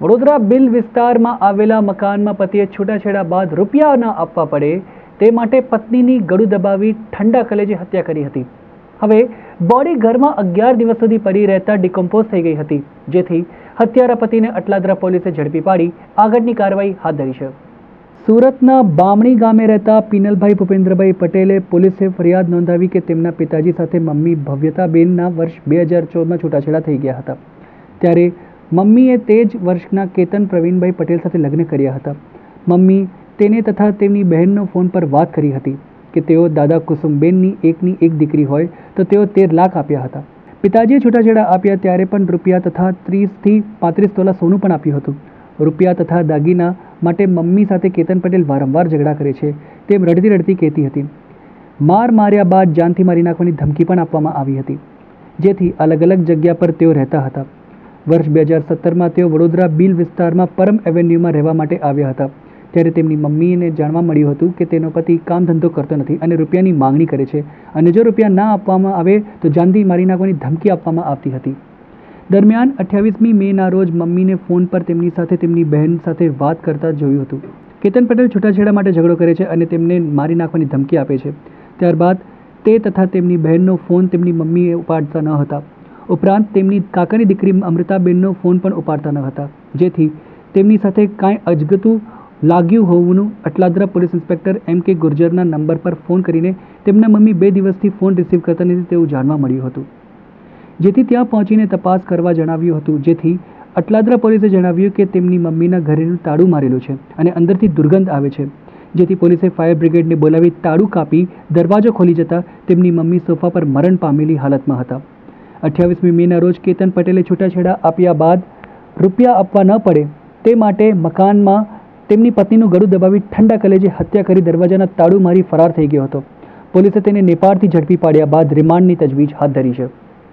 Vadodara bill વિસ્તારમાં આવેલા મકાનમાં પતિએ છૂટાછેડા બાદ રૂપિયા ન આપવા પડે તે માટે પત્નીની ગળું દબાવી ઠંડા કલેજે હત્યા કરી હતી. હવે બોડી ઘરમાં 11 દિવસ સુધી પડી રહેતા ડિકમ્પોઝ થઈ ગઈ હતી, જેથી હત્યારા પતિને અટલાદરા પોલીસે ઝડપી પાડી આગળની કાર્યવાહી હાથ ધરી છે. સુરતના બામણી ગામે રહેતા પિનલભાઈ ભૂપેન્દ્રભાઈ પટેલે પોલીસે ફરિયાદ નોંધાવી કે તેમના પિતાજી સાથે મમ્મી ભવ્યતાબેનના વર્ષ 2014માં છૂટાછેડા થઈ ગયા હતા. ત્યારે મમ્મીએ તે જ વર્ષના કેતન પ્રવીણભાઈ પટેલ સાથે લગ્ન કર્યા હતા. મમ્મી તેને તથા તેમની બહેનનો ફોન પર વાત કરી હતી કે તેઓ દાદા કુસુમબેનની એકની એક દીકરી હોય તો તેઓ 13 લાખ આપ્યા હતા. પિતાજીએ છૂટાછેડા આપ્યા ત્યારે પણ રૂપિયા તથા 30 થી 35 તોલા સોનું પણ આપ્યું હતું. રૂપિયા તથા દાગીના માટે મમ્મી સાથે કેતન પટેલ વારંવાર ઝઘડા કરે છે તેમ રડતી રડતી કહેતી હતી. માર્યા બાદ જાનથી મારી નાખવાની ધમકી પણ આપવામાં આવી હતી, જેથી અલગ અલગ જગ્યા પર તેઓ રહેતા હતા. વર્ષ 2017માં તેઓ વડોદરા બિલ વિસ્તારમાં પરમ એવન્યુમાં રહેવા માટે આવ્યા હતા. ત્યારે તેમની મમ્મીને જાણવા મળ્યું હતું કે તેનો પતિ કામ ધંધો કરતો નથી અને રૂપિયાની માંગણી કરે છે અને જો રૂપિયા ના આપવામાં આવે તો જાનથી મારી નાખવાની ધમકી આપવામાં આવતી હતી. દરમિયાન 28મી મેના રોજ મમ્મીને ફોન પર તેમની સાથે તેમની બહેન સાથે વાત કરતા જોયું હતું. કેતન પટેલ છૂટાછેડા માટે ઝઘડો કરે છે અને તેમને મારી નાખવાની ધમકી આપે છે. ત્યારબાદ તે તથા તેમની બહેનનો ફોન તેમની મમ્મીએ ઉપાડતા ન હતા. ઉપરાંત તેમની કાકાની દીકરી અમૃતાબેનનો ફોન પણ ઉપાડતા ન હતા, જેથી તેમની સાથે કાંઈ અજગતું લાગ્યું હોવાનું અટલાદરા પોલીસ ઇન્સ્પેક્ટર M.K. ગુર્જરના નંબર પર ફોન કરીને તેમના મમ્મી 2 દિવસથી ફોન રિસીવ કરતા નથી તેવું જાણવા મળ્યું હતું, જેથી ત્યાં પહોંચીને તપાસ કરવા જણાવ્યું હતું. જેથી અટલાદરા પોલીસે જણાવ્યું કે તેમની મમ્મીના ઘરેનું તાળું મારેલું છે અને અંદરથી દુર્ગંધ આવે છે, જેથી પોલીસે ફાયર બ્રિગેડને બોલાવી તાળું કાપી દરવાજો ખોલી જતા તેમની મમ્મી સોફા પર મરણ પામેલી હાલતમાં હતા. 28મી મેના રોજ કેતન પટેલે છૂટાછેડા આપ્યા બાદ રૂપિયા આપવા ન પડે તે માટે મકાનમાં તેમની પત્નીનું ગળું દબાવી ઠંડા કલેજે હત્યા કરી દરવાજાના તાળું મારી ફરાર થઈ ગયો હતો. પોલીસે તેને નેપાળથી ઝડપી પાડ્યા બાદ રિમાન્ડની તજવીજ હાથ ધરી છે.